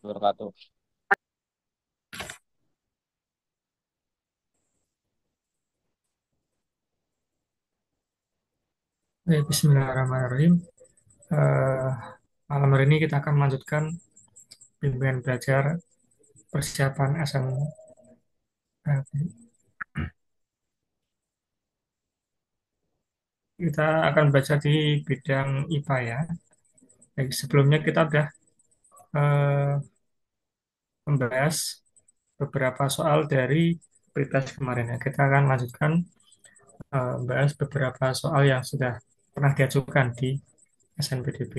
Wabarakatuh. Bismillahirrahmanirrahim. Eh, Malam hari ini kita akan melanjutkan bimbingan belajar persiapan SNM. Kita akan belajar di bidang IPA ya. Baik, sebelumnya kita sudah eh, membahas beberapa soal dari pretest kemarin ya. Kita akan lanjutkan membahas beberapa soal yang sudah pernah diajukan di SNMPTB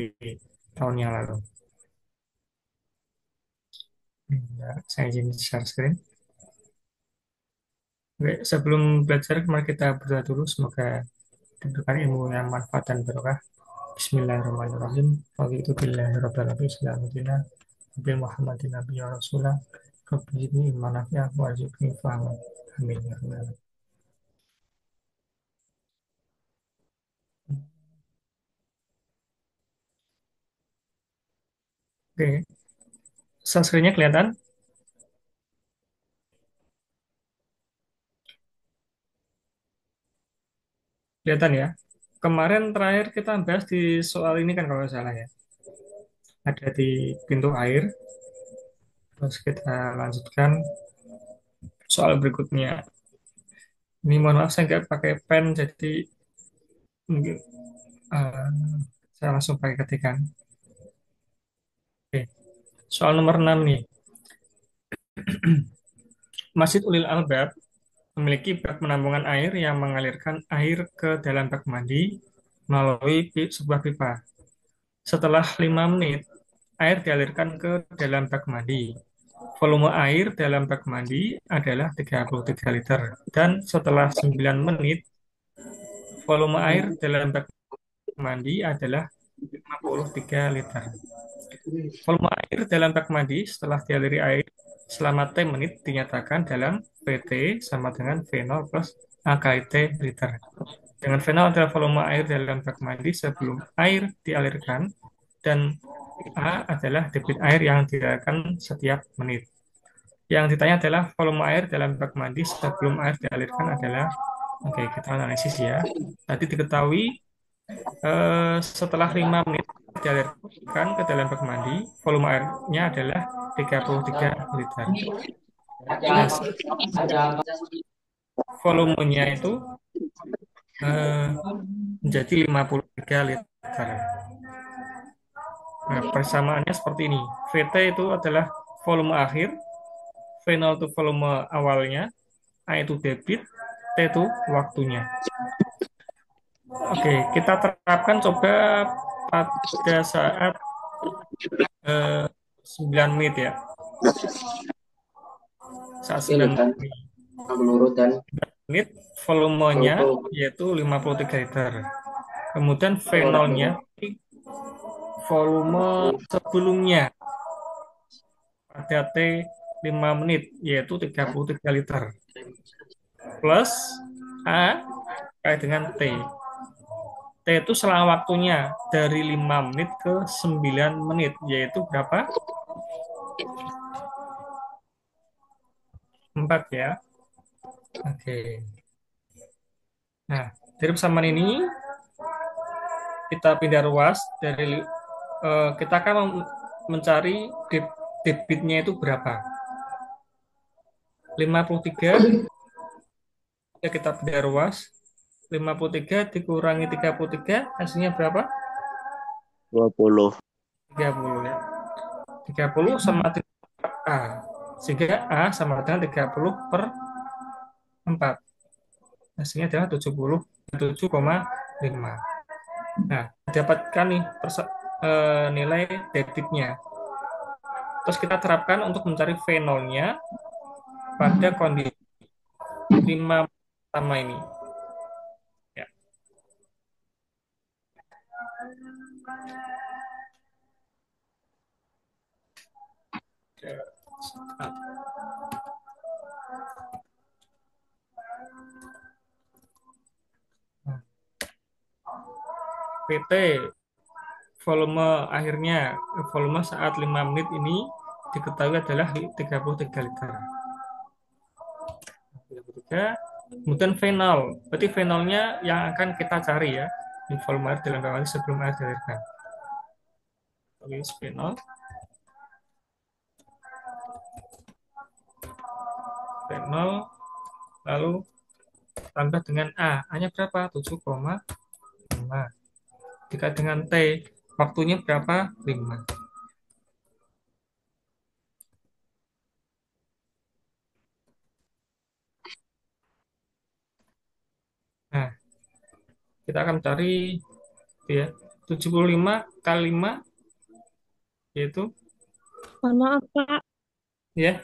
tahun yang lalu. Ya, saya izin share screen. Oke, sebelum belajar, mari kita berdoa dulu. Semoga diberikan ilmu yang manfaat dan berkah. Bismillahirrahmanirrahim. Wabillahi billahi rabbil alamin. Bismillahirrahmanirrahim. Nabi Muhammadin Nabi ya Rasulullah. Rabbi zidni ilman nafi'ah warzuqni fahman. Amin ya rabbal alamin. Oke, screen-nya kelihatan? Kelihatan ya. Kemarin terakhir kita bahas di soal ini kan kalau nggak salah ya. Ada di pintu air. Terus kita lanjutkan soal berikutnya. Ini mohon maaf saya nggak pakai pen jadi mungkin eh, saya langsung pakai ketikan. Oke, soal nomor 6 nih. Masjid Ulil Albab memiliki bak penampungan air yang mengalirkan air ke dalam bak mandi melalui sebuah pipa. Setelah 5 menit, air dialirkan ke dalam bak mandi. Volume air dalam bak mandi adalah 33 liter. Dan setelah 9 menit, volume air dalam bak mandi adalah 53 liter. Volume air dalam bak mandi setelah dialiri air selama T menit dinyatakan dalam VT sama dengan V0 plus AKT liter. Dengan V0 adalah volume air dalam bak mandi sebelum air dialirkan dan A adalah debit air yang dialirkan setiap menit. Yang ditanya adalah volume air dalam bak mandi sebelum air dialirkan adalah, oke, kita analisis ya. Tadi diketahui setelah 5 menit dialirkan ke dalam bak mandi, volume airnya adalah 33 liter. Nah, volumenya itu eh, menjadi 53 liter. Nah, persamaannya seperti ini. VT itu adalah volume akhir, V0 itu volume awalnya, A itu debit, T itu waktunya. Oke, kita terapkan coba pada saat eh, 9 menit ya. Saat Oke, 9 Lutan. menit. Menurut dan Menit volumenya foto yaitu 53 liter. Kemudian orang V0-nya volume sebelumnya pada T 5 menit yaitu 33 liter plus A kait dengan T. T itu selang waktunya dari 5 menit ke 9 menit yaitu berapa? 4 ya. Oke. Nah, dari persamaan ini kita pindah ruas dari kita akan mencari debitnya itu berapa? 53 ya kita pindah ruas 53 dikurangi 33 hasilnya berapa? 20. 30 ya. 30 sama 34 A. Sehingga A sama dengan 30 per 4. Hasilnya adalah 77,5. Nah, dapatkan nih nilai debitnya. Terus kita terapkan untuk mencari V0-nya pada kondisi 5 pertama ini. Ya. Nah, PT volume akhirnya volume saat 5 menit ini diketahui adalah 33 liter. 33. Kemudian fenol. Berarti fenolnya yang akan kita cari ya di volume air dalam bawah sebelum air dilahirkan. Tulis fenol. Fenol. Lalu tambah dengan A. A-nya berapa? 7,5. Jika dengan T, waktunya berapa? 5. Nah, kita akan cari ya 75 kali 5 yaitu Mohon maaf, Kak. ya.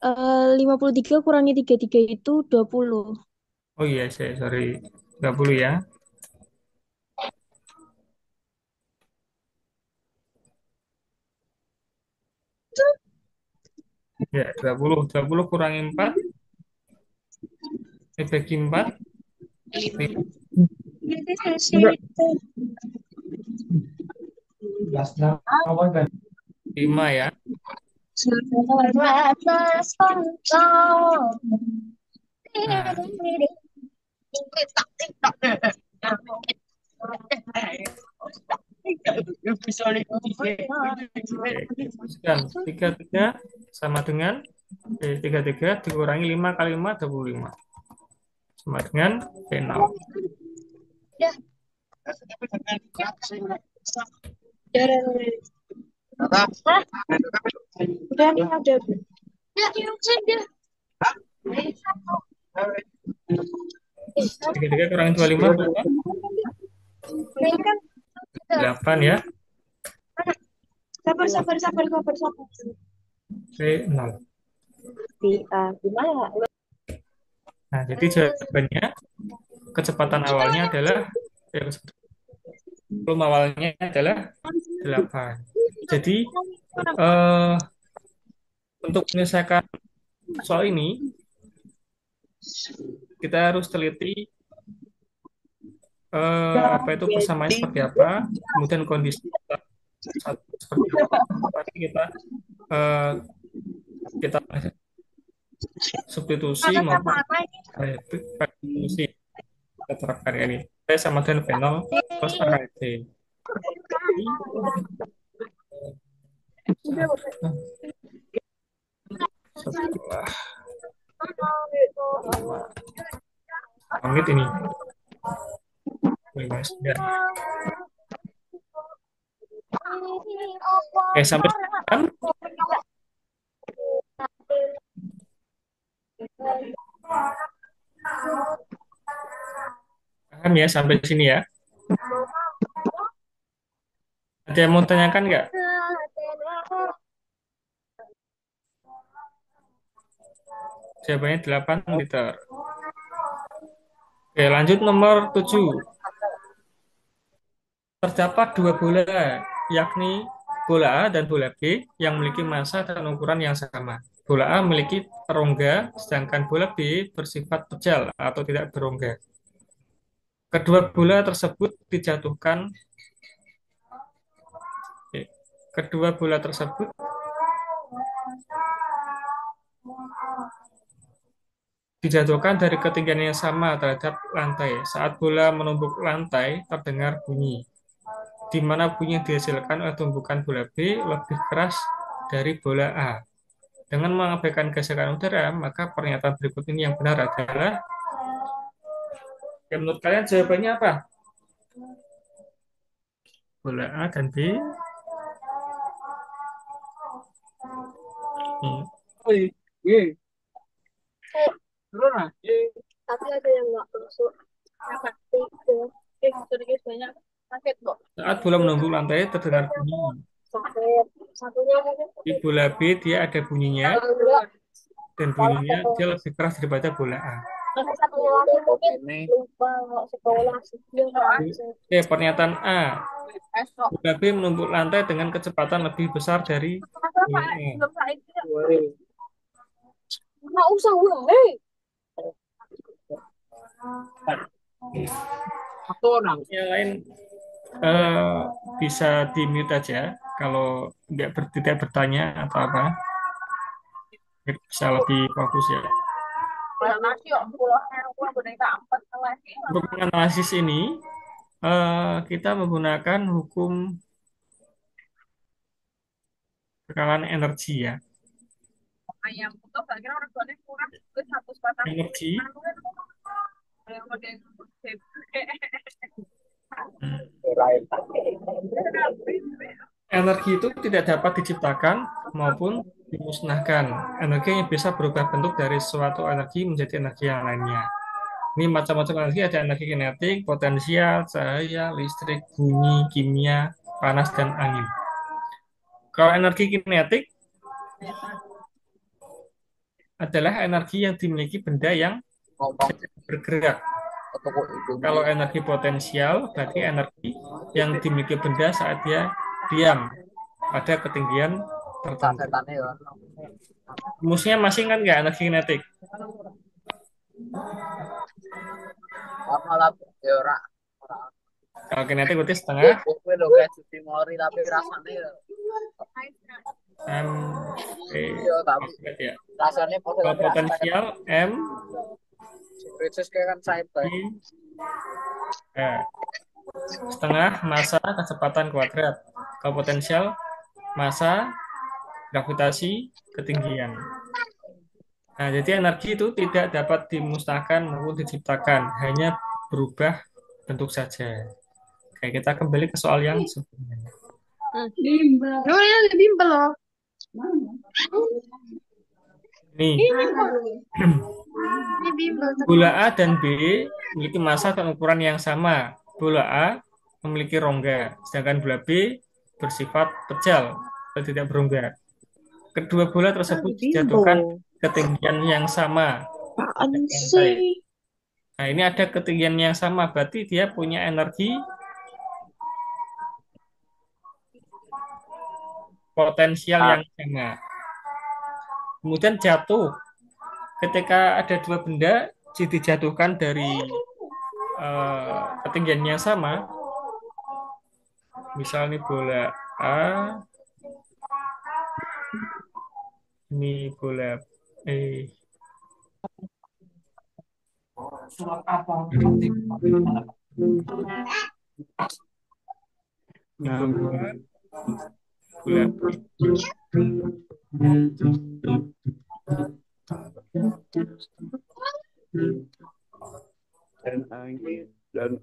53 kurangi 33 itu 20. Oh iya, saya sorry. 30 ya. Ya, 20. 20 kurangi 4 bagi 4 5 ya. Nah, oke. Sekian 33 sama dengan 33 dikurangi 5 kali 5 25 sama dengan V0. Tiga tiga kurangi 25 berapa? 8 ya. Sabar, sabar, sabar, sabar, sabar. V0. Gimana? Nah, jadi jawabannya kecepatan awalnya adalah volume awalnya adalah 8. Jadi eh, untuk menyelesaikan soal ini kita harus teliti apa itu persamaannya seperti apa, kemudian kondisi seperti apa. Pasti eh, kita substitusi maupun substitusi kita terapkan ini. Saya sama dengan fenol plus AHT. Setelah 5 menit ini 5 Oke, sampai sekarang paham ya sampai sini ya. Ada yang mau tanyakan nggak? Jawabannya 8 liter. Oke, lanjut nomor 7. Terdapat dua bola, yakni bola A dan bola B yang memiliki massa dan ukuran yang sama. Bola A memiliki rongga, sedangkan bola B bersifat pejal atau tidak berongga. Kedua bola tersebut dijatuhkan. Kedua bola tersebut dijatuhkan dari ketinggian yang sama terhadap lantai. Saat bola menumbuk lantai, terdengar bunyi, di mana bunyi yang dihasilkan oleh tumbukan bola B lebih keras dari bola A. Dengan mengabaikan gesekan udara, maka pernyataan berikut ini yang benar adalah, ya menurut kalian jawabannya apa? Bola A dan B. Tapi ada yang nggak masuk. Apa? Sedikit banyak sakit kok. Saat bola menumbuk lantai, terdengar bunyi. Sakit. Satunya mungkin Di bola B, dia ada bunyinya, dan sekolah bunyinya atau dia lebih keras daripada bola A. satunya lagi mungkin lupa nggak sekolah sih. Dia nggak bisa. Oke, pernyataan A. Bola B menumbuk lantai dengan kecepatan lebih besar dari bola A. Belum saya nggak usah weh. Yang lain bisa di mute aja. Kalau tidak bertanya atau apa, bisa lebih fokus ya. Untuk menganalisis ini, kita menggunakan hukum tekanan energi ya. Energi, hmm, energi itu tidak dapat diciptakan maupun dimusnahkan. Energi yang bisa berubah bentuk dari suatu energi menjadi energi yang lainnya. Ini macam-macam energi, ada energi kinetik, potensial, cahaya, listrik, bunyi, kimia, panas, dan angin. Kalau energi kinetik adalah energi yang dimiliki benda yang bergerak. Kalau energi potensial berarti energi yang dimiliki benda saat dia diam pada ketinggian tertentu. Rumusnya masih kan nggak energi kinetik? Kalau kinetik berarti setengah M E ya. Kalau potensial M I setengah massa kecepatan kuadrat. Kalau potensial massa gravitasi ketinggian. Nah, jadi energi itu tidak dapat dimusnahkan maupun diciptakan, hanya berubah bentuk saja. Oke, kita kembali ke soal yang sebelumnya. Bimbel. Oh ya, ada bimbel loh. Nih, Ini bimbel. bola A dan B memiliki massa dan ukuran yang sama. Bola A memiliki rongga, sedangkan bola B bersifat pejal atau tidak berongga. Kedua bola tersebut dijatuhkan ketinggian yang sama Apaan dari lantai. sih? Nah, ini ada ketinggian yang sama, berarti dia punya energi potensial yang sama. Kemudian jatuh, ketika ada dua benda dijatuhkan dari ketinggian yang sama, misal ini bola A, ini bola B. Ini bola A, bola B. Dan angin dan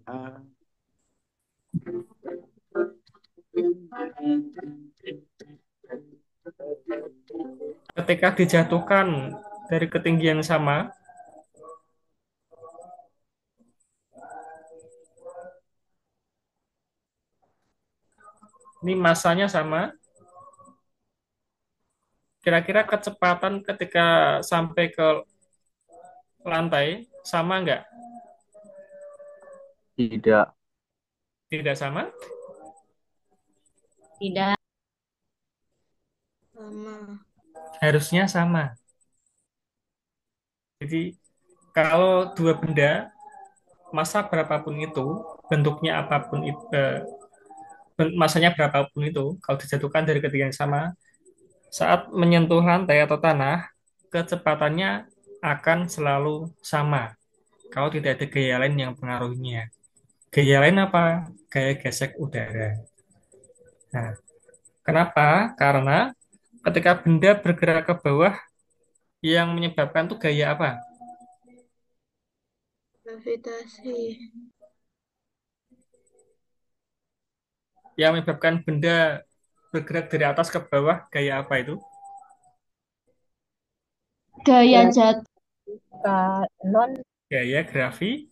Ketika dijatuhkan dari ketinggian sama, ini massanya sama, kira-kira kecepatan ketika sampai ke lantai sama nggak? tidak. Tidak sama? Tidak. Sama. Harusnya sama. Jadi kalau dua benda, massa berapapun itu, bentuknya apapun itu, massanya berapapun itu, kalau dijatuhkan dari ketinggian yang sama, saat menyentuh lantai atau tanah, kecepatannya akan selalu sama. Kalau tidak ada gaya lain yang pengaruhinya. Gaya lain apa? Gaya gesek udara. Nah, kenapa? Karena ketika benda bergerak ke bawah, yang menyebabkan itu gaya apa? Gravitasi. Yang menyebabkan benda bergerak dari atas ke bawah, gaya apa itu? Gaya jatuh. Non Gaya gravitasi.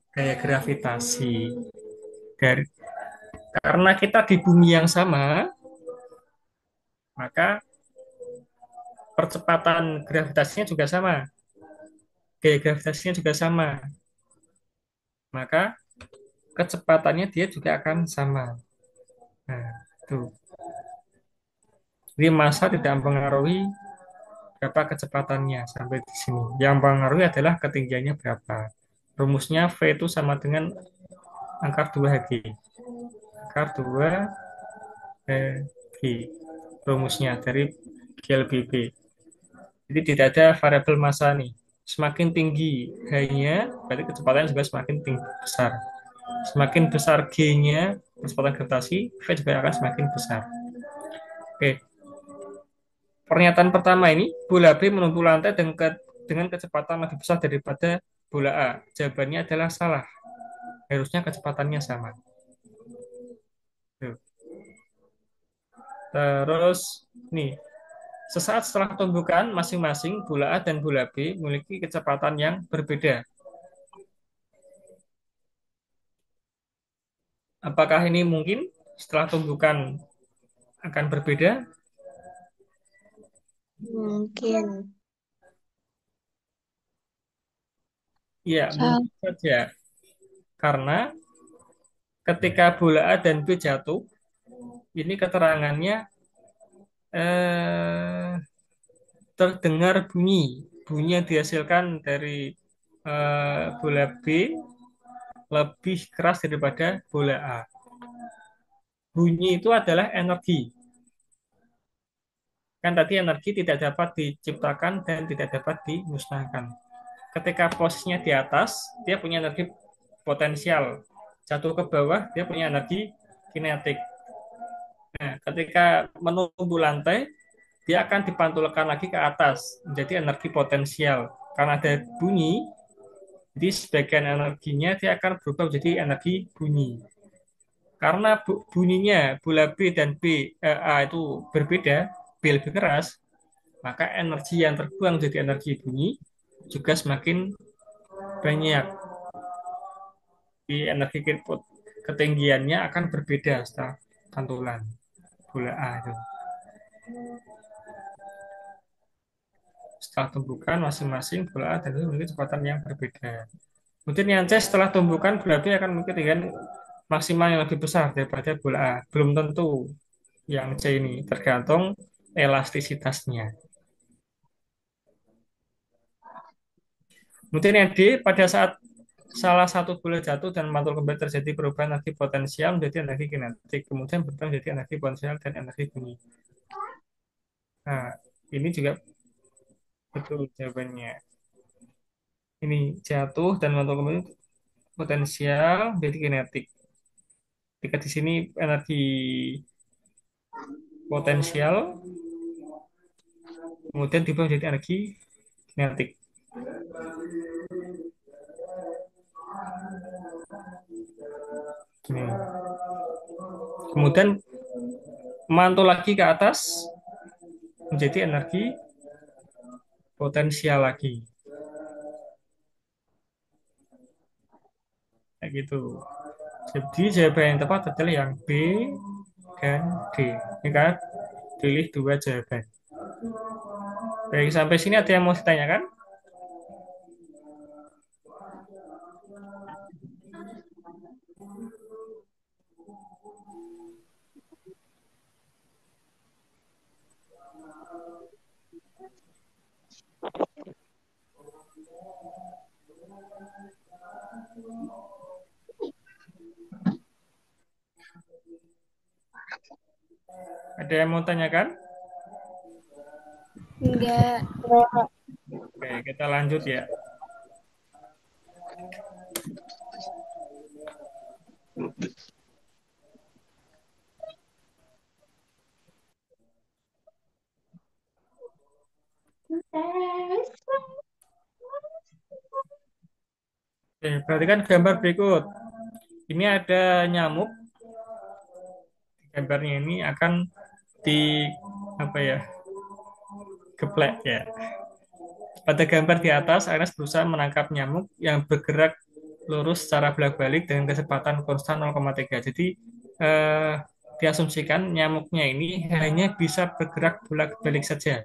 gaya gravitasi. Dari, karena kita di bumi yang sama, maka percepatan gravitasinya juga sama. Gaya gravitasinya juga sama. Maka kecepatannya dia juga akan sama. Nah, itu. Jadi massa tidak mempengaruhi berapa kecepatannya sampai di sini. Yang mempengaruhi adalah ketinggiannya berapa. Rumusnya V itu sama dengan angka 2Hg. akar 2 B. Rumusnya dari GLBB. Jadi tidak ada variabel massa nih. Semakin tinggi H-nya, berarti kecepatannya juga semakin tinggi, besar. Semakin besar G-nya, kecepatan gravitasi, V juga akan semakin besar. Oke, pernyataan pertama ini, bola B menempuh lantai dengan kecepatan lebih besar daripada bola A. Jawabannya adalah salah. Harusnya kecepatannya sama. Tuh. Terus, nih, sesaat setelah tumbukan, masing-masing bola A dan bola B memiliki kecepatan yang berbeda. Apakah ini mungkin setelah tumbukan akan berbeda? Mungkin. Ya, So, mungkin saja. Karena ketika bola A dan B jatuh, ini keterangannya eh, terdengar bunyi. Bunyi yang dihasilkan dari bola B lebih keras daripada bola A. Bunyi itu adalah energi. Kan tadi energi tidak dapat diciptakan dan tidak dapat dimusnahkan. Ketika posisinya di atas, dia punya energi potensial. Jatuh ke bawah, dia punya energi kinetik. Nah, ketika menumbuh lantai, dia akan dipantulkan lagi ke atas, menjadi energi potensial. Karena ada bunyi, jadi sebagian energinya dia akan berubah menjadi energi bunyi. Karena bunyinya bola B dan A itu berbeda, B lebih keras, maka energi yang terbuang jadi energi bunyi juga semakin banyak. Di energi ketinggiannya akan berbeda setelah pantulan bola A itu. Setelah tumbukan masing-masing bola A dan B memiliki kecepatan yang berbeda. Kemudian yang C setelah tumbukan bola B akan memiliki ketinggian maksimal yang lebih besar daripada bola A. Belum tentu yang C ini, tergantung elastisitasnya. Kemudian yang D, pada saat salah satu bola jatuh dan mantul kembali terjadi perubahan energi potensial menjadi energi kinetik, kemudian berubah menjadi energi potensial dan energi bunyi. Nah, ini juga betul jawabannya. Ini jatuh dan mantul kembali potensial menjadi kinetik. Ketika di sini energi potensial, kemudian diubah menjadi energi kinetik. Ini. Kemudian mantul lagi ke atas menjadi energi potensial lagi. Kayak gitu. Jadi jawaban yang tepat adalah yang B dan D. Ini kan pilih dua jawaban. Baik, sampai sini ada yang mau ditanyakan? Ada yang mau tanyakan? enggak. Oke, kita lanjut ya. Oke, perhatikan gambar berikut. Ini ada nyamuk. Gambarnya ini akan di apa ya? Geplek ya. Pada gambar di atas, Ernest berusaha menangkap nyamuk yang bergerak lurus secara bolak-balik dengan kecepatan konstan 0,3. Jadi eh, diasumsikan nyamuknya ini hanya bisa bergerak bolak-balik saja,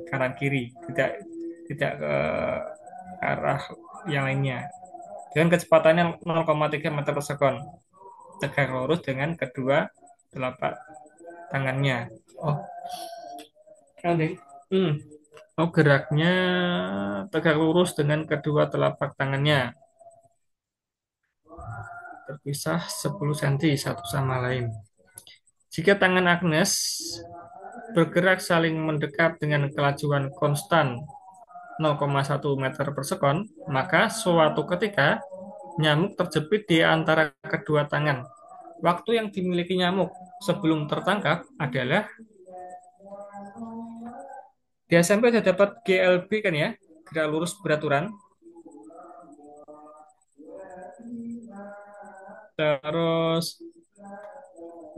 kanan kiri, tidak tidak ke arah yang lainnya. Dengan kecepatannya 0,3 meter per sekon, tegak lurus dengan kedua telapak tangannya. Oh, oke. Hmm. Oh, geraknya tegak lurus dengan kedua telapak tangannya. terpisah 10 cm satu sama lain. Jika tangan Agnes bergerak saling mendekat dengan kelajuan konstan 0,1 meter per sekon, maka suatu ketika nyamuk terjepit di antara kedua tangan. Waktu yang dimiliki nyamuk sebelum tertangkap adalah di SMP sudah dapat GLB kan ya, gerak lurus beraturan. Terus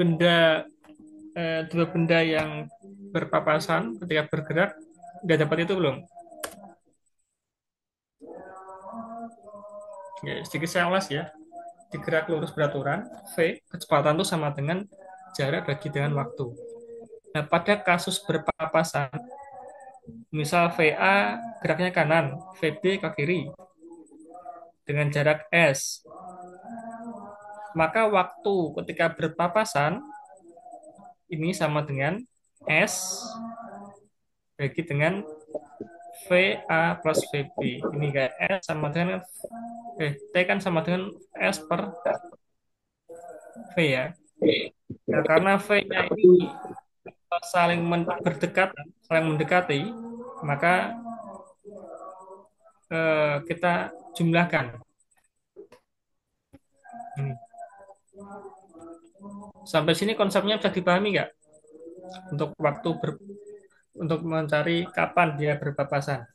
benda dua benda yang berpapasan ketika bergerak, udah dapat itu belum? Ya, sedikit saya ulas ya. Di gerak lurus beraturan, V, kecepatan itu sama dengan jarak bagi dengan waktu. Nah, pada kasus berpapasan, misal VA geraknya kanan, VB ke kiri, dengan jarak S, maka waktu ketika berpapasan ini sama dengan S bagi dengan VA plus VB. Ini kayak S sama dengan T kan sama dengan S per V ya. Nah, karena V-nya ini berdekatan, saling mendekati, maka kita jumlahkan. Ini. Sampai sini konsepnya bisa dipahami nggak? Untuk untuk mencari kapan dia berpapasan.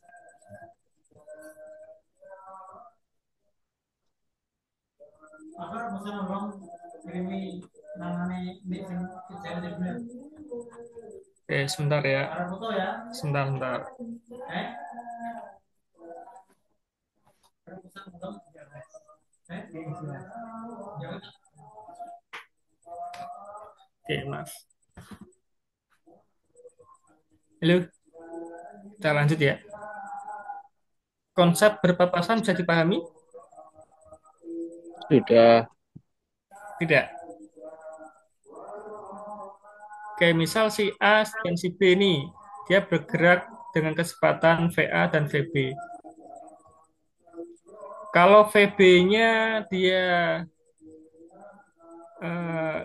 Oke, sebentar ya. Sebentar. Oke, maaf. Halo, kita lanjut ya. Konsep berpapasan bisa dipahami? Sudah. Tidak. Kayak misal si A dan si B ini, dia bergerak dengan kecepatan VA dan VB. Kalau VB-nya dia eh,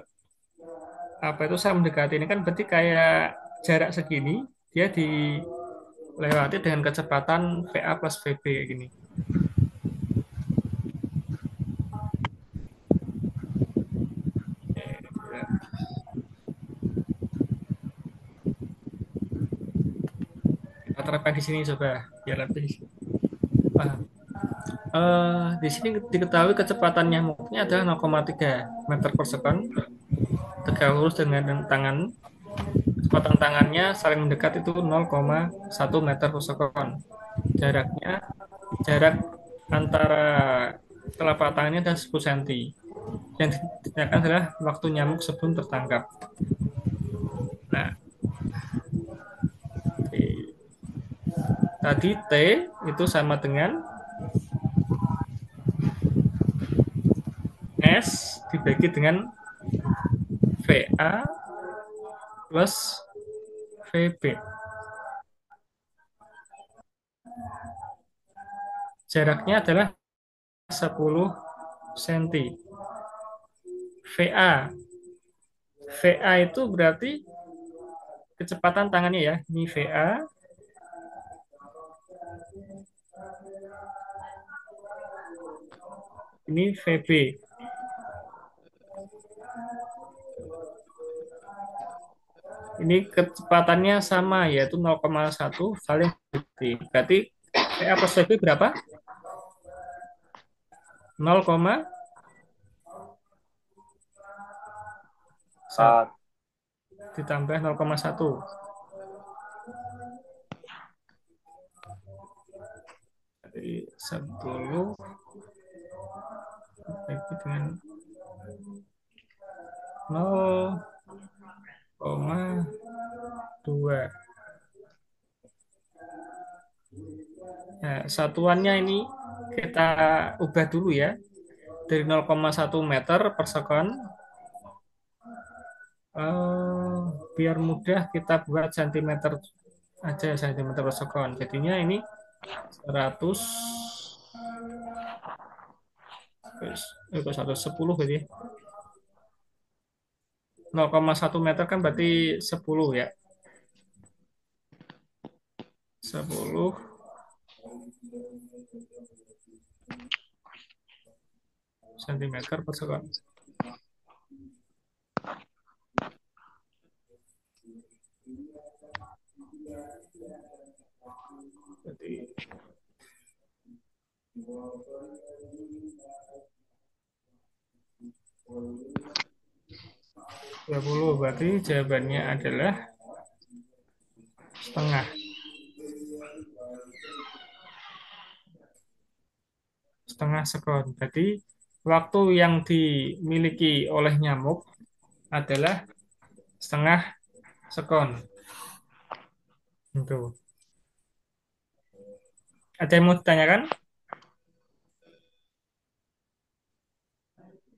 apa itu saya mendekati ini kan berarti kayak jarak segini, dia dilewati dengan kecepatan VA plus VB kayak gini. Kita terapkan di sini coba biar lebih paham. Di sini diketahui kecepatan nyamuknya adalah 0,3 meter per sekon. Tegak lurus dengan tangan. Kecepatan tangannya saling mendekat itu 0,1 meter per sekon. Jarak antara telapak tangannya adalah 10 cm. Yang ditanyakan adalah waktu nyamuk sebelum tertangkap. Nah, tadi T itu sama dengan S dibagi dengan VA plus VB. Jaraknya adalah 10 cm. VA. VA itu berarti kecepatan tangannya ya. Ini VA. Ini VB. Ini kecepatannya sama yaitu 0,1 kali VB. Berarti VA plus VB berapa? 0,1 ditambah 0,1. Jadi 10 dibagi dengan 0,2. Nah, satuannya ini kita ubah dulu ya. Dari 0,1 meter per sekon. Biar mudah kita buat centimeter aja, centimeter per sekon. Jadinya ini 100 Terus, kok 10 berarti 0,1 meter kan berarti 10 ya. 10 sentimeter per sekon. Berarti 20. Berarti jawabannya adalah setengah. Setengah sekon. Berarti waktu yang dimiliki oleh nyamuk adalah setengah sekon. Itu. Ada yang mau ditanyakan?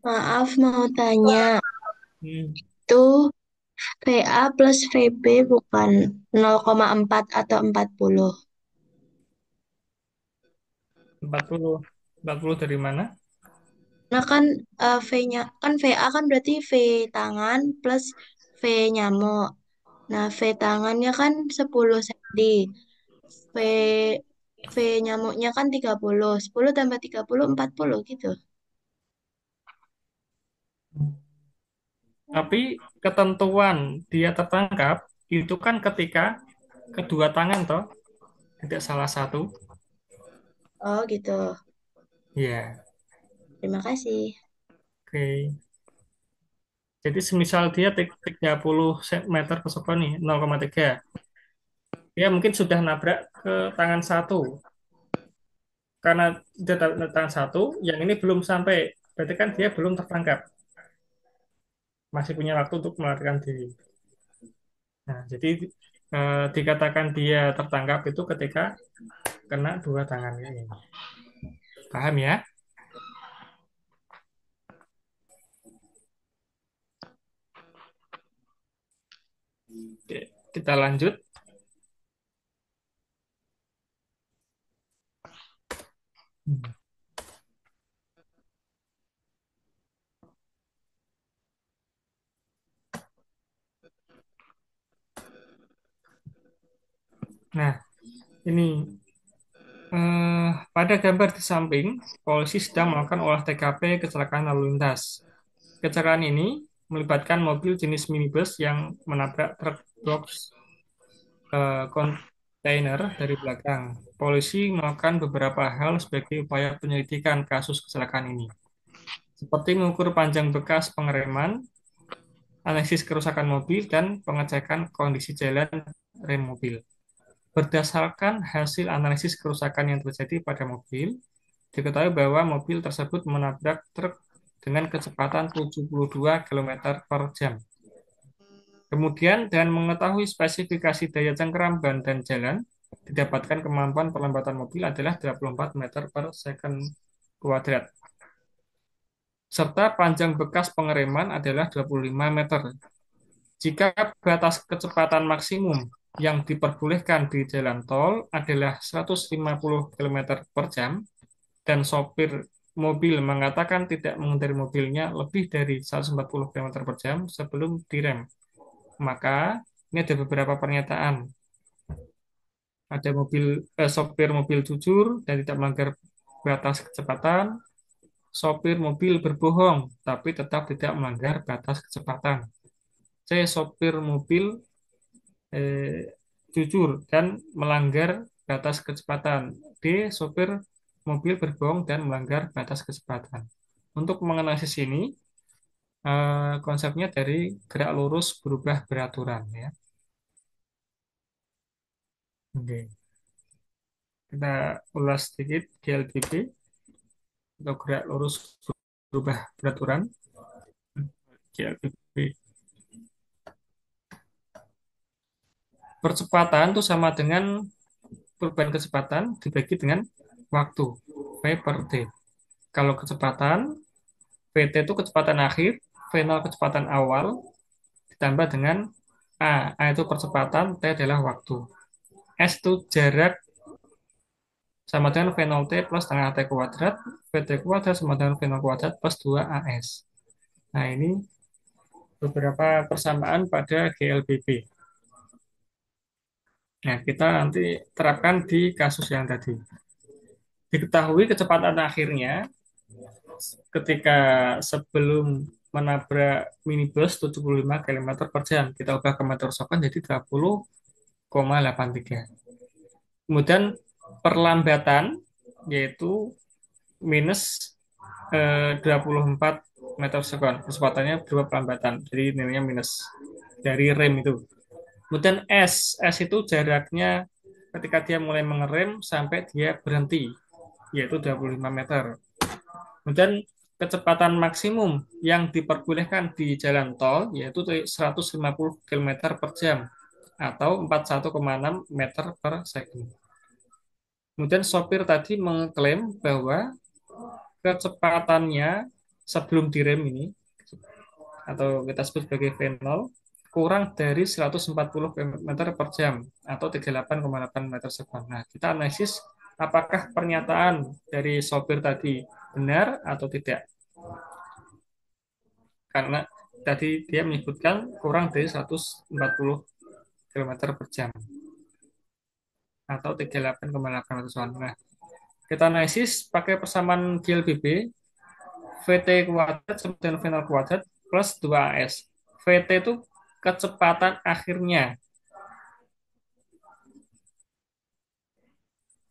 Maaf mau tanya, Hmm, itu VA plus VB bukan 0,4 atau 40? 40. 40 dari mana? Nah kan V-nya kan VA kan berarti V tangan plus V nyamuk. Nah, V tangannya kan 10 cm. V V nyamuknya kan 30. 10 tambah 30 40 gitu. Tapi ketentuan dia tertangkap itu kan ketika kedua tangan toh, tidak salah satu. Oh, gitu. Ya, Terima kasih. oke. Jadi semisal dia 30 meter per sekon nih, 0,3. Dia mungkin sudah nabrak ke tangan satu. Karena dia tangan satu, yang ini belum sampai. Berarti kan dia belum tertangkap. Masih punya waktu untuk melarikan diri. Nah, jadi dikatakan dia tertangkap itu ketika kena dua tangannya ini. Paham ya? Oke, kita lanjut. Nah, ini pada gambar di samping, polisi sedang melakukan olah TKP kecelakaan lalu lintas. Kecelakaan ini melibatkan mobil jenis minibus yang menabrak truk box kontainer dari belakang. Polisi melakukan beberapa hal sebagai upaya penyelidikan kasus kecelakaan ini, seperti mengukur panjang bekas pengereman, analisis kerusakan mobil, dan pengecekan kondisi jalan rem mobil. Berdasarkan hasil analisis kerusakan yang terjadi pada mobil, diketahui bahwa mobil tersebut menabrak truk dengan kecepatan 72 km per jam. Kemudian, dengan mengetahui spesifikasi daya cengkeram ban dan jalan, didapatkan kemampuan perlambatan mobil adalah 24 meter per second kuadrat, serta panjang bekas pengereman adalah 25 meter. Jika batas kecepatan maksimum yang diperbolehkan di jalan tol adalah 150 km per jam, dan sopir mobil mengatakan tidak mengendari mobilnya lebih dari 140 km per jam sebelum direm, maka ini ada beberapa pernyataan. Ada sopir mobil jujur dan tidak melanggar batas kecepatan. Sopir mobil berbohong tapi tetap tidak melanggar batas kecepatan. C. Sopir mobil eh, jujur dan melanggar batas kecepatan. D. Sopir mobil berbohong dan melanggar batas kecepatan. Untuk menganalisis ini, konsepnya dari gerak lurus berubah beraturan ya. Oke. Kita ulas sedikit GLBB atau gerak lurus berubah beraturan. GLBB. Percepatan itu sama dengan perubahan kecepatan dibagi dengan waktu V per T. Kalau kecepatan, VT itu kecepatan akhir, V0 kecepatan awal, ditambah dengan A. A itu percepatan, T adalah waktu. S itu jarak sama dengan V 0T plus setengah T kuadrat, VT kuadrat sama dengan V 0 kuadrat plus 2AS. Nah, ini beberapa persamaan pada GLBB. Nah, kita nanti terapkan di kasus yang tadi. Diketahui kecepatan akhirnya ketika sebelum menabrak minibus 75 km per jam. Kita ubah ke meter second jadi 20,83. Kemudian perlambatan yaitu minus 24 meter second. Kecepatannya berubah pelambatan. Jadi nilainya minus dari rem itu. Kemudian S itu jaraknya ketika dia mulai mengerem sampai dia berhenti, yaitu 25 meter. Kemudian kecepatan maksimum yang diperbolehkan di jalan tol yaitu 150 km per jam atau 41,6 meter per second. Kemudian sopir tadi mengklaim bahwa kecepatannya sebelum direm ini atau kita sebut sebagai V0 kurang dari 140 km per jam atau 38,8 meter second. Nah, kita analisis apakah pernyataan dari sopir tadi benar atau tidak. Karena tadi dia menyebutkan kurang dari 140 km per jam atau 38,8 meter second. Nah, kita analisis pakai persamaan GLBB VT kuadrat sama dengan V0 kuadrat plus 2AS. VT itu kecepatan akhirnya.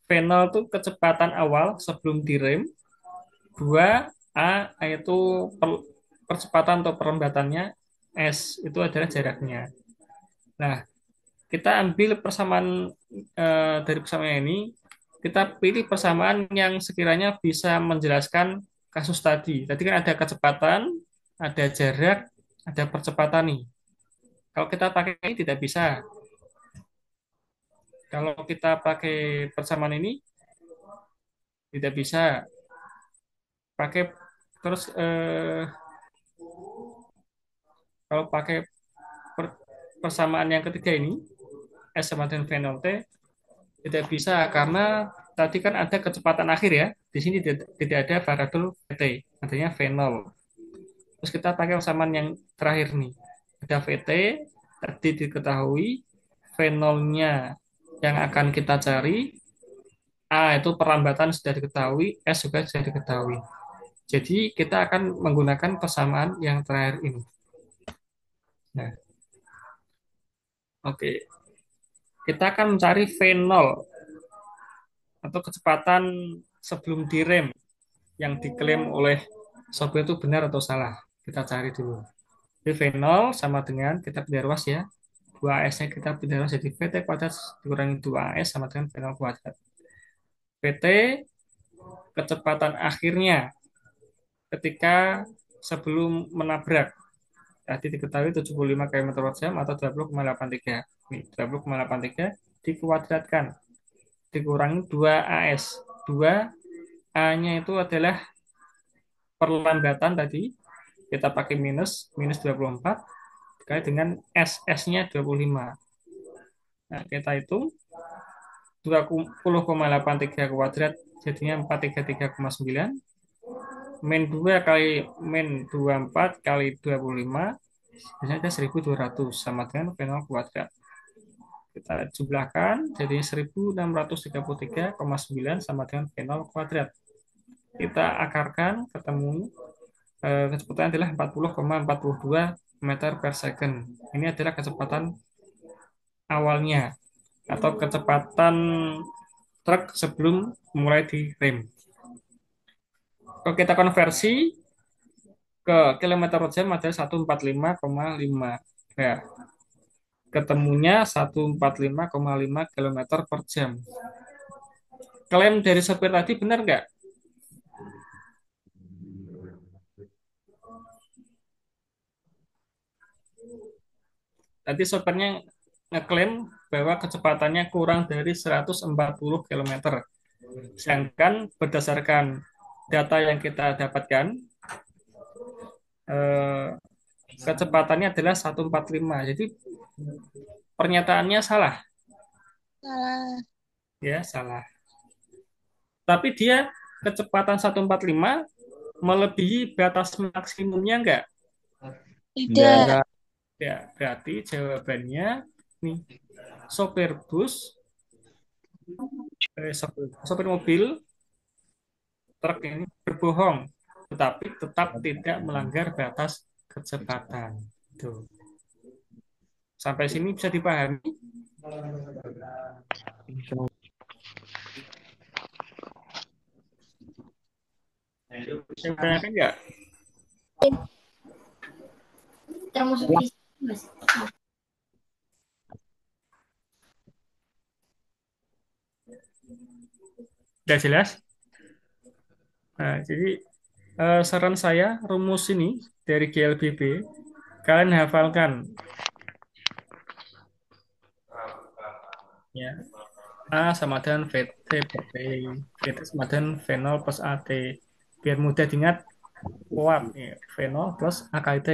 V0 itu kecepatan awal sebelum direm. 2A yaitu percepatan atau perlambatannya. S itu adalah jaraknya. Nah, kita ambil persamaan dari persamaan ini, kita pilih persamaan yang sekiranya bisa menjelaskan kasus tadi. Tadi kan ada kecepatan, ada jarak, ada percepatan nih. Kalau kita pakai ini tidak bisa. Kalau kita pakai persamaan ini tidak bisa. Pakai terus kalau pakai persamaan yang ketiga ini S sama dengan V 0T tidak bisa karena tadi kan ada kecepatan akhir ya. Di sini tidak ada variabel VT, artinya V 0. Terus kita pakai persamaan yang terakhir nih. Ada VT, tadi diketahui V 0-nya yang akan kita cari. A itu perlambatan sudah diketahui, S juga sudah diketahui. Jadi kita akan menggunakan persamaan yang terakhir ini. Nah, oke. Kita akan mencari V0 atau kecepatan sebelum direm yang diklaim oleh sopir itu benar atau salah. Kita cari dulu. Jadi V0 sama dengan kita pindah ruas ya. 2S-nya kita pindah ruas jadi VT kuadrat dikurangi 2AS sama dengan V0 kuadrat. VT kecepatan akhirnya ketika sebelum menabrak. Tadi diketahui 75 km per jam atau 20,83. Nih, 20,83 dikuadratkan. Dikurangi 2AS. 2A-nya itu adalah perlambatan tadi. Kita pakai minus 24 dikali dengan SS-nya 25. Nah, kita hitung 20,83 kuadrat jadinya 433,9. Min 2 kali min 24 kali 25 biasanya ada 1200 sama dengan V0 kuadrat. Kita jumlahkan jadi 1633,9 sama dengan V0 kuadrat. Kita akarkan ketemu kecepatan adalah 40,42 meter per second. Ini adalah kecepatan awalnya atau kecepatan truk sebelum mulai direm. Kalau kita konversi ke kilometer per jam adalah 145,5. Ya, ketemunya 145,5 kilometer per jam. Klaim dari sopir tadi benar nggak? Tadi sopirnya ngeklaim bahwa kecepatannya kurang dari 140 km. Sedangkan berdasarkan data yang kita dapatkan, eh, kecepatannya adalah 145. Jadi pernyataannya salah. Salah. Ya, salah. Tapi dia kecepatan 145 melebihi batas maksimumnya enggak? Tidak. Enggak. Ya, berarti jawabannya nih, sopir bus, sopir mobil, truk ini berbohong, tetapi tetap tidak melanggar batas kecepatan. Tuh. Sampai sini bisa dipahami? Yang bertanya enggak? Termasuk fisik, Mas. Sudah jelas? Nah, jadi saran saya rumus ini dari GLBB kalian hafalkan ya. A sama dengan VT per T, VT sama dengan V0 plus AT. Biar mudah diingat, kuat ya. V0 plus A kali T.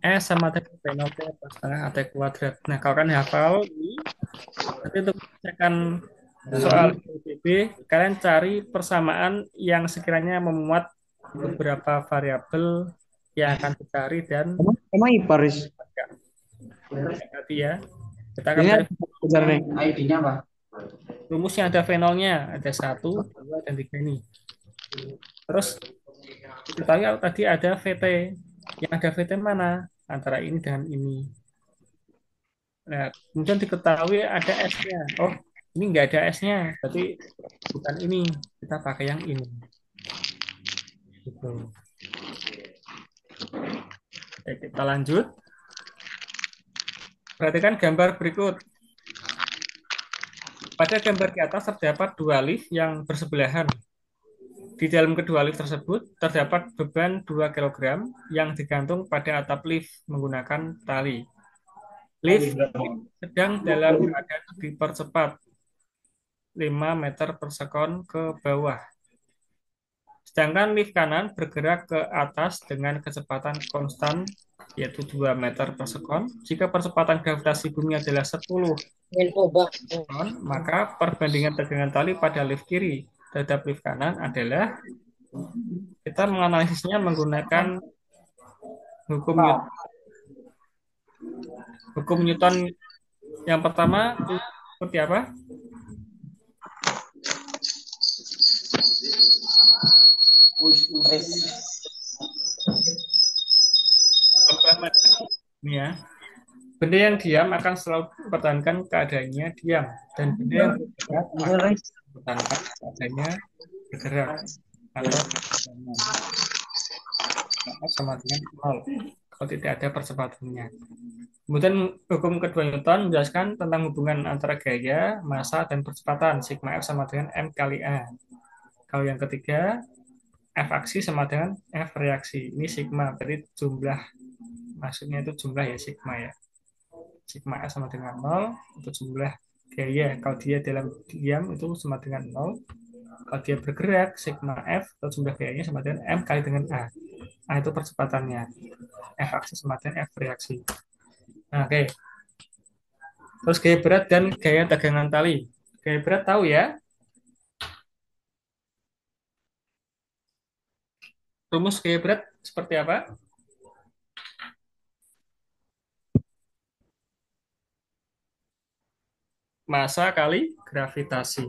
S sama dengan V0 T plus setengah AT kuadrat. Nah, kalau kalian hafal ini, nanti untuk mengerjakan soal GLBB, kalian cari persamaan yang sekiranya memuat beberapa variabel yang akan dicari dan Emang IPARIS? tadi ya kita akan Ini cari ada nih. ID-nya apa? rumusnya, ada V0-nya, ada satu, dua, dan tiga ini. Terus diketahui tadi ada VT. Yang ada VT mana? Antara ini dengan ini. Nah, kemudian diketahui ada S-nya. Oh, ini nggak ada S-nya. Berarti bukan ini. Kita pakai yang ini. Gitu. Oke, kita lanjut. Perhatikan gambar berikut. Pada gambar di atas terdapat dua lift yang bersebelahan. Di dalam kedua lift tersebut terdapat beban 2 kg yang digantung pada atap lift menggunakan tali. Lift sedang dalam keadaan dipercepat 5 meter per sekon ke bawah. Sedangkan lift kanan bergerak ke atas dengan kecepatan konstan yaitu 2 meter per sekon. Jika percepatan gravitasi bumi adalah 10 sekon, maka perbandingan tegangan tali pada lift kiri terhadap lift kanan adalah, kita menganalisisnya menggunakan hukum Newton. Hukum Newton yang pertama seperti apa? Ini ya. Benda yang diam akan selalu mempertahankan keadaannya diam, dan benda yang bergerak akan mempertahankan keadaannya bergerak atau berjalan. Maka sama dengan nol kalau tidak ada percepatannya. Kemudian hukum kedua Newton menjelaskan tentang hubungan antara gaya, massa, dan percepatan. Sigma F sama dengan M kali A. Kalau yang ketiga, F aksi sama dengan F reaksi. Ini sigma, berarti jumlah, maksudnya itu jumlah ya, sigma ya. Sigma F sama dengan 0 untuk jumlah gaya. Kalau dia dalam diam itu sama dengan 0. Kalau dia bergerak, sigma F atau jumlah gayanya sama dengan M kali dengan A. A itu percepatannya. F aksi sama dengan F reaksi. Nah, oke. Terus gaya berat dan gaya tegangan tali. Gaya berat tahu ya? Rumus gaya berat seperti apa? Massa kali gravitasi.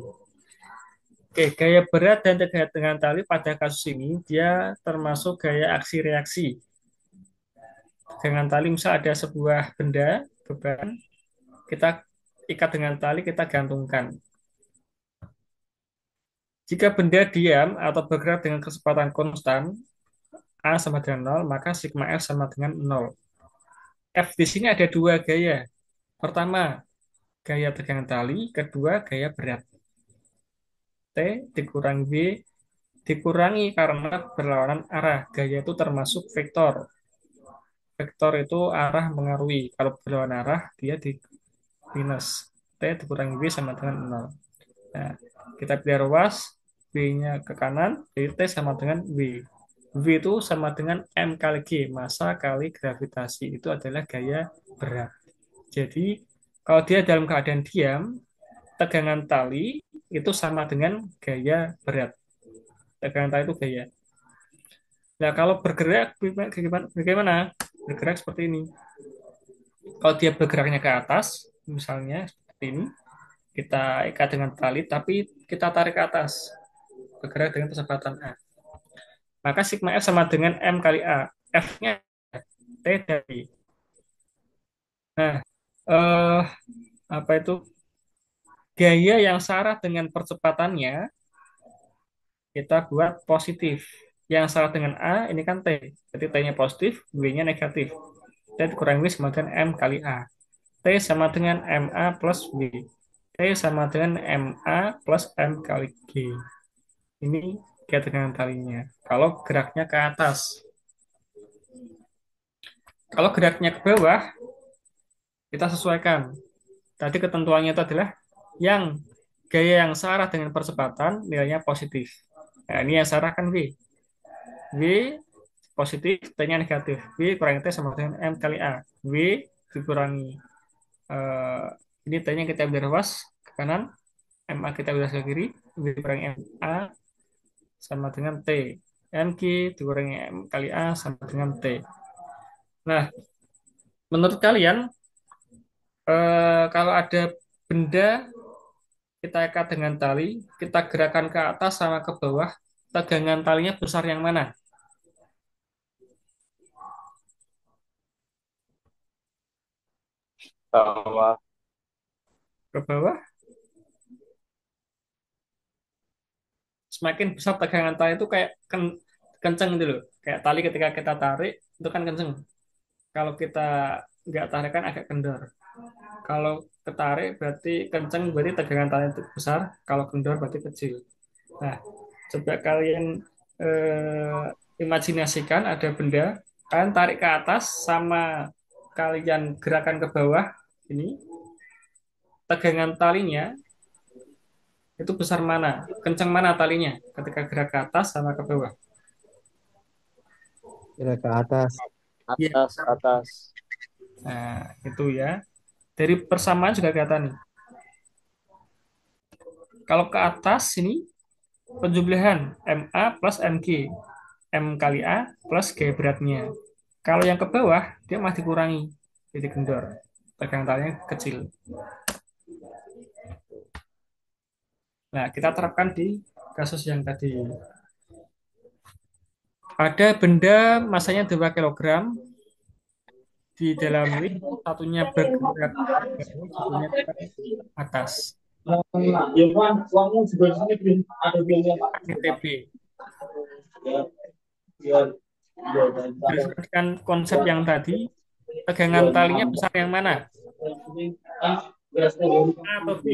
Oke, gaya berat dan tegangan tali pada kasus ini dia termasuk gaya aksi reaksi. Tegangan tali misal ada sebuah benda, beban, kita ikat dengan tali, kita gantungkan. Jika benda diam atau bergerak dengan kecepatan konstan, A sama dengan 0, maka sigma F sama dengan 0. F di sini ada dua gaya. Pertama, gaya tegangan tali, kedua, gaya berat. T dikurangi V dikurangi karena berlawanan arah. Gaya itu termasuk vektor. Vektor itu arah mengaruhi. Kalau berlawanan arah, dia di minus. T dikurangi V sama dengan 0. Nah, kita pilih ruas, V-nya ke kanan, jadi T sama dengan V. V itu sama dengan M kali G, massa kali gravitasi. Itu adalah gaya berat. Jadi, kalau dia dalam keadaan diam, tegangan tali itu sama dengan gaya berat. Tegangan tali itu gaya. Nah, kalau bergerak bagaimana? Bergerak seperti ini. Kalau dia bergeraknya ke atas, misalnya seperti ini, kita ikat dengan tali, tapi kita tarik ke atas, bergerak dengan kecepatan A. Maka sigma F sama dengan M kali A. F-nya T dari. Nah, eh, apa itu? Gaya yang searah dengan percepatannya, kita buat positif. Yang salah dengan A, ini kan T. Jadi T-nya positif, W-nya negatif. T dikurangi W sama dengan M kali A. T sama dengan MA plus W. T sama dengan MA plus M kali G. Ini ketegangan talinya. Kalau geraknya ke atas. Kalau geraknya ke bawah, kita sesuaikan. Tadi ketentuannya itu adalah yang gaya yang searah dengan percepatan nilainya positif. Nah, ini yang searah kan W. W positif, T-nya negatif. W kurangi T sama dengan M kali A. W dikurangi ini T-nya kita ambil ke kanan, MA kita ambil ke kiri, W kurangi MA sama dengan T. MG dikurangi M kali A sama dengan T. Nah, menurut kalian, kalau ada benda kita ikat dengan tali, kita gerakan ke atas sama ke bawah, tegangan talinya besar yang mana? Sama. Ke bawah, semakin besar tegangan tali itu kayak kenceng gitu loh. Kayak tali ketika kita tarik, itu kan kenceng. Kalau kita nggak tarik kan agak kendor. Kalau ketarik berarti kenceng, berarti tegangan tali itu besar. Kalau kendor berarti kecil. Nah, coba kalian imajinasikan ada benda, kalian tarik ke atas sama kalian gerakan ke bawah, ini tegangan talinya itu besar mana? Kenceng mana talinya ketika gerak ke atas sama ke bawah? Gerak ke atas. Iya. Atas, atas. Nah, itu ya. Dari persamaan juga kelihatan nih. Kalau ke atas ini penjumlahan MA plus MG. M kali A plus G beratnya. Kalau yang ke bawah, dia masih dikurangi. Jadi kendor. Tegangan talinya kecil. Nah, kita terapkan di kasus yang tadi. Ada benda masanya 2 kilogram di dalam lift, satunya bergerak ke bawah, satunya ke atas. Ya kan, uangnya juga di sini belum ada biaya Pak. KTP. Biar Berdasarkan konsep yang tadi, tegangan talinya besar yang mana? A atau B?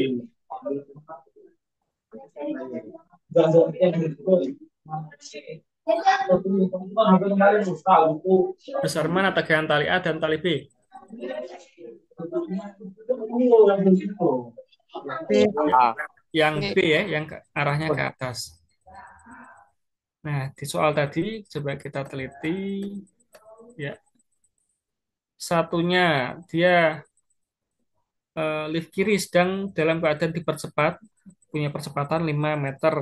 Besar mana tegangan tali A dan tali B? A. Yang B ya, yang arahnya ke atas. Nah, di soal tadi coba kita teliti ya. Satunya dia lift kiri sedang dalam keadaan dipercepat, punya percepatan 5 meter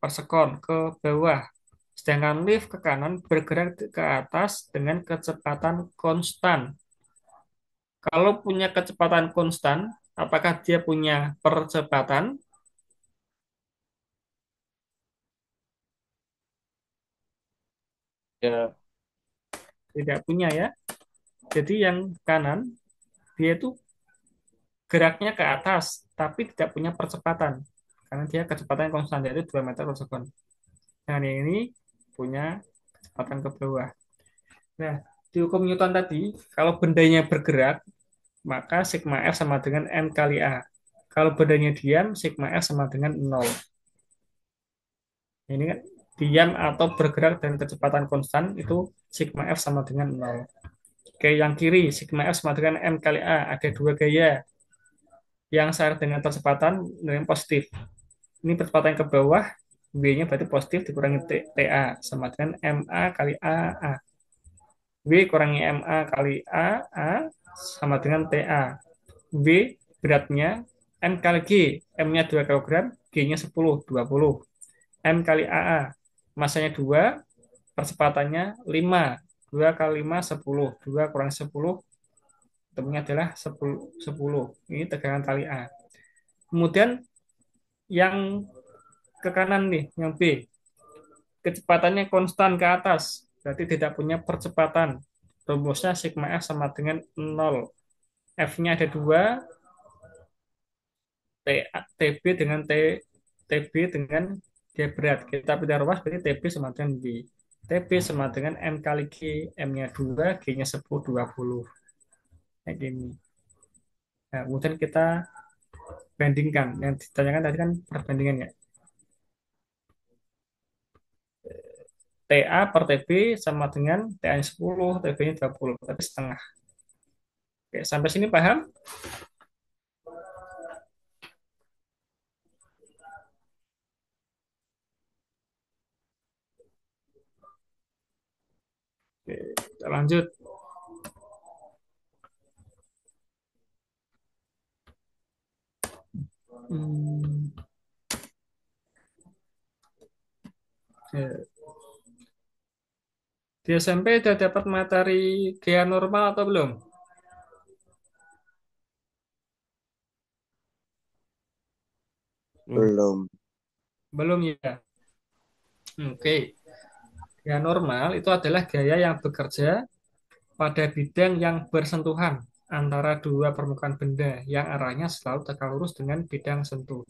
per sekon ke bawah. Sedangkan lift ke kanan bergerak ke atas dengan kecepatan konstan. Kalau punya kecepatan konstan, apakah dia punya percepatan? Ya. Tidak punya ya. Jadi yang kanan, dia itu geraknya ke atas, tapi tidak punya percepatan. Karena dia kecepatan konstan, yaitu 2 meter per sekon. Yang ini punya kecepatan ke bawah. Nah, di hukum Newton tadi, kalau bendanya bergerak, maka sigma F sama dengan M kali A. Kalau bendanya diam, sigma F sama dengan 0. Ini kan diam atau bergerak dengan kecepatan konstan, itu sigma F sama dengan 0. Oke, yang kiri, sigma F sama dengan M kali A. Ada dua gaya. Yang searah dengan percepatan dengan positif. Ini percepatan ke bawah, W-nya berarti positif dikurangi TA sama dengan MA kali AA. W kurangi MA kali A sama dengan TA. W beratnya M kali G, M-nya 2 kg, G-nya 10, 20. M kali AA, masanya 2, percepatannya 5. 2 kali 5, 10. 2 kurang 10, temunya adalah 10. 10. Ini tegangan tali A. Kemudian yang ke kanan nih, yang B. Kecepatannya konstan ke atas, berarti tidak punya percepatan. Rumusnya sigma F sama dengan 0. F-nya ada 2, TB dengan TB dengan G berat. Kita pindah ruas berarti TB sama dengan B. TB sama dengan M kali G. M-nya 2, G-nya 10, 20. Kayak gini. Nah, kemudian kita bandingkan. Yang ditanyakan tadi kan perbandingan ya. TA per TB sama dengan TA-nya 10, TB-nya 20, tapi setengah. Oke, sampai sini paham? Oke, kita lanjut. Hmm, oke. Di SMP sudah dapat materi gaya normal atau belum? Belum. Belum ya. Oke. Gaya normal itu adalah gaya yang bekerja pada bidang yang bersentuhan antara dua permukaan benda yang arahnya selalu tegak lurus dengan bidang sentuh.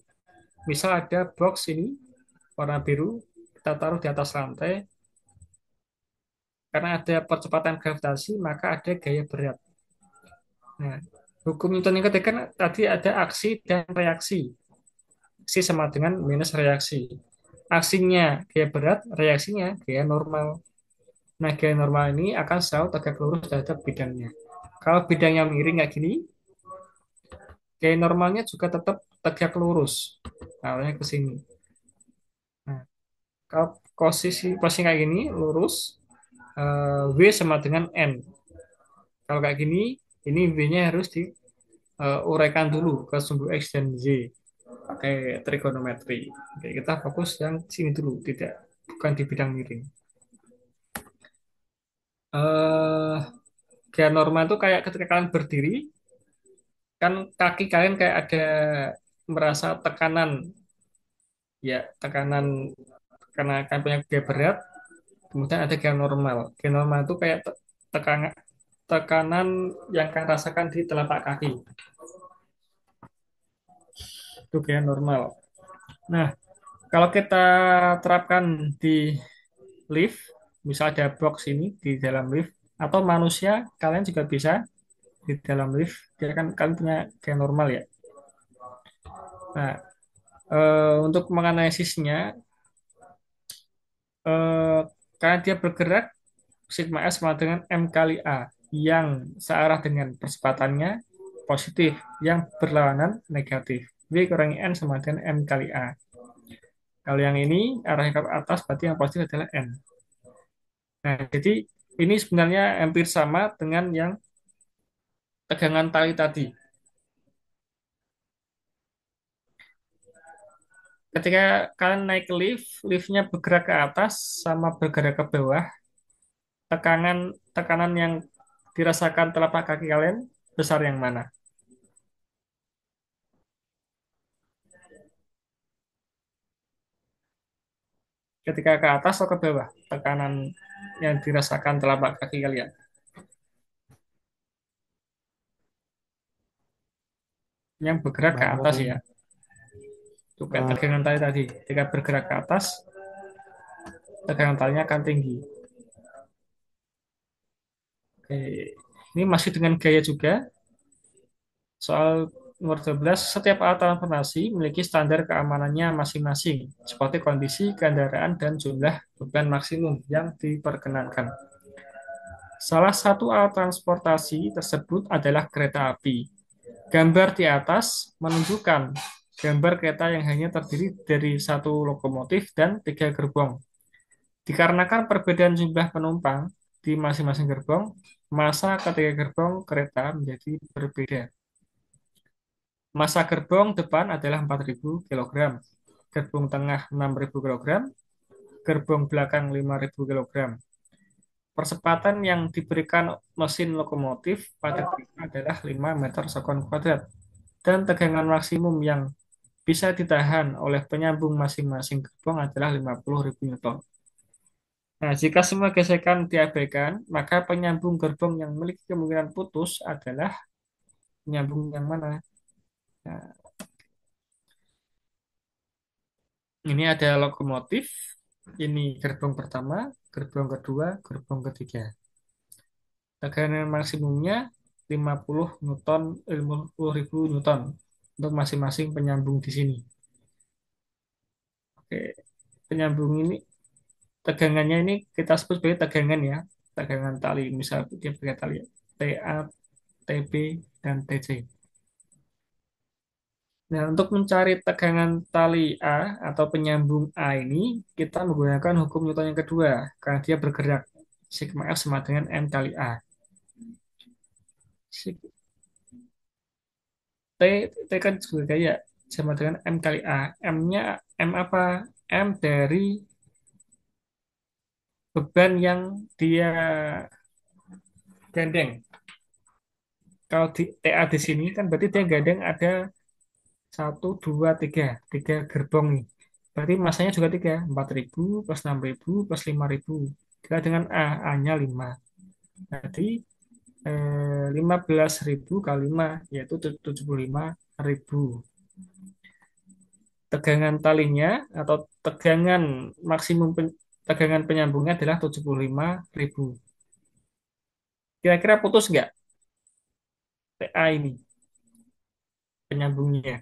Misal ada box ini warna biru, kita taruh di atas lantai, karena ada percepatan gravitasi, maka ada gaya berat. Nah, hukum Newton yang ketiga kan tadi ada aksi dan reaksi. Aksi sama dengan minus reaksi. Aksinya gaya berat, reaksinya gaya normal. Nah, gaya normal ini akan selalu tegak lurus terhadap bidangnya. Kalau bidangnya miring kayak gini, gaya normalnya juga tetap tegak lurus. Arahnya ke sini. Nah, kalau posisi kayak gini, lurus, W sama dengan N. Kalau kayak gini, ini W-nya harus diuraikan dulu ke sumbu X dan Y pakai trigonometri. Oke, kita fokus yang sini dulu, tidak bukan di bidang miring. Eh, Gaya normal itu kayak ketika kalian berdiri, kan kaki kalian kayak ada merasa tekanan, ya tekanan karena kalian punya gaya berat, kemudian ada gaya normal. Gaya normal itu kayak tekanan tekanan yang kalian rasakan di telapak kaki. Itu gaya normal. Nah, kalau kita terapkan di lift, misal ada box ini di dalam lift, atau manusia, kalian juga bisa di dalam lift, dia kan kalian punya gaya normal ya. Nah, untuk menganalisisnya, eh, karena dia bergerak, sigma S sama dengan M kali A, yang searah dengan percepatannya positif, yang berlawanan negatif. V kurangi N sama dengan M kali A. Kalau yang ini arahnya ke atas, berarti yang positif adalah N. Nah, jadi ini sebenarnya hampir sama dengan yang tegangan tali tadi. Ketika kalian naik lift, liftnya bergerak ke atas sama bergerak ke bawah, tekanan tekanan yang dirasakan telapak kaki kalian besar yang mana? Ketika ke atas atau ke bawah? Tekanan yang dirasakan telapak kaki kalian. Yang bergerak ke atas Bawah. ya. Itu kayak tegangan tali tadi. Ketika bergerak ke atas, tegangan talinya akan tinggi. Oke. Ini masih dengan gaya juga. Soal nomor 12, setiap alat transportasi memiliki standar keamanannya masing-masing, seperti kondisi kendaraan dan jumlah beban maksimum yang diperkenankan. Salah satu alat transportasi tersebut adalah kereta api. Gambar di atas menunjukkan gambar kereta yang hanya terdiri dari satu lokomotif dan tiga gerbong. Dikarenakan perbedaan jumlah penumpang di masing-masing gerbong, massa ketiga gerbong kereta menjadi berbeda. Massa gerbong depan adalah 4.000 kg. gerbong tengah 6.000 kilogram, gerbong belakang 5.000 kilogram. Percepatan yang diberikan mesin lokomotif pada pipa adalah 5 meter sekon kuadrat. Dan tegangan maksimum yang bisa ditahan oleh penyambung masing-masing gerbong adalah 50.000 Newton. Nah, jika semua gesekan diabaikan, maka penyambung gerbong yang memiliki kemungkinan putus adalah penyambung yang mana? Nah, ini ada lokomotif, ini gerbong pertama, gerbong kedua, gerbong ketiga. Tekanan maksimumnya 50 Newton, 50.000 Newton untuk masing-masing penyambung di sini. Oke, penyambung ini tegangannya ini kita sebut sebagai tegangan ya, tegangan tali. Misal dia pakai tali TA, TB, dan TC. Nah, untuk mencari tegangan tali A atau penyambung A ini, kita menggunakan hukum Newton yang kedua, karena dia bergerak. Sigma F sama dengan M kali A. T, T kan juga kayak sama dengan M kali A. M-nya, M apa? M dari beban yang dia gandeng. Kalau di TA di sini kan berarti dia gandeng ada satu, dua, tiga gerbong nih. Berarti masanya juga tiga, 4.000 plus 6.000 plus 5.000. Kita dengan A, A-nya 5. Berarti 15.000 kali 5, yaitu 75.000. Tegangan talinya atau tegangan maksimum tegangan penyambungnya adalah 75.000. Kira-kira putus nggak TA ini penyambungnya?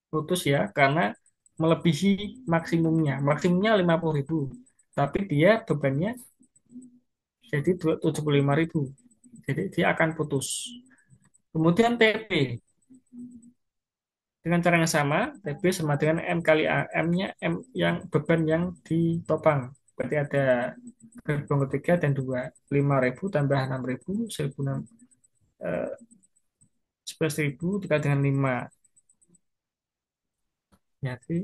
Putus ya, karena melebihi maksimumnya. Maksimumnya 50.000, tapi dia bebannya jadi 75.000. Jadi dia akan putus. Kemudian TP. Dengan cara yang sama, TP sama dengan M kali A. M-nya M yang beban yang ditopang. Berarti ada gerbong ketiga dan dua. 5.000 tambah 6.000, 11.000 dikali dengan 5. Jadi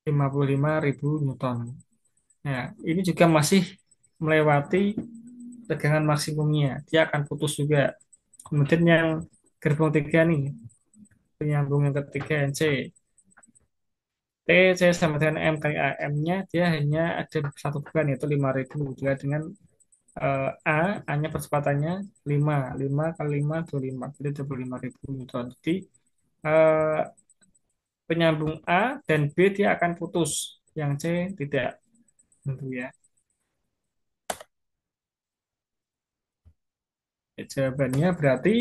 55.000 Newton. Nah, ini juga masih melewati tegangan maksimumnya. Dia akan putus juga. Kemudian yang gerbong tiga nih, penyambung yang ketiga NC. T, C sama dengan M kali A. M-nya dia hanya ada satu beban yaitu 5.000. Juga dengan A, A-nya percepatannya 5. 5 kali 5, 25. Jadi 25.000 Newton. Jadi eh, penyambung A dan B dia akan putus. Yang C tidak. Tentu ya. Jawabannya berarti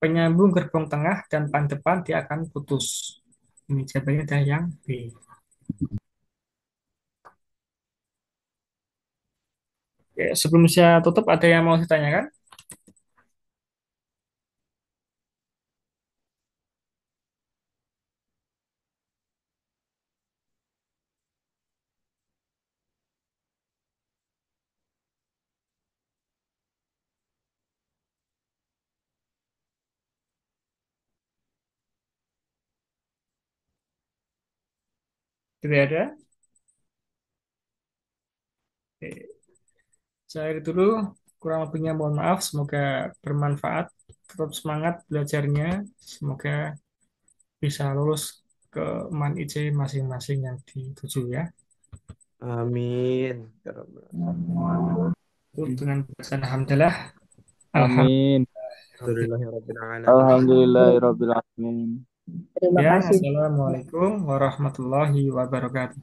penyambung gerbong tengah dan pan depan dia akan putus. Ini jawabannya adalah yang B. Oke, sebelum saya tutup, ada yang mau ditanyakan? Tidak ada? Oke, saya akhiri dulu. Kurang lebihnya mohon maaf. Semoga bermanfaat. Tetap semangat belajarnya. Semoga bisa lulus ke MAN IC masing-masing yang dituju ya. Amin. Dengan bacaan alhamdulillah. Amin. Alhamdulillahirrahmanirrahim. Terima Ya, kasih. assalamualaikum warahmatullahi wabarakatuh.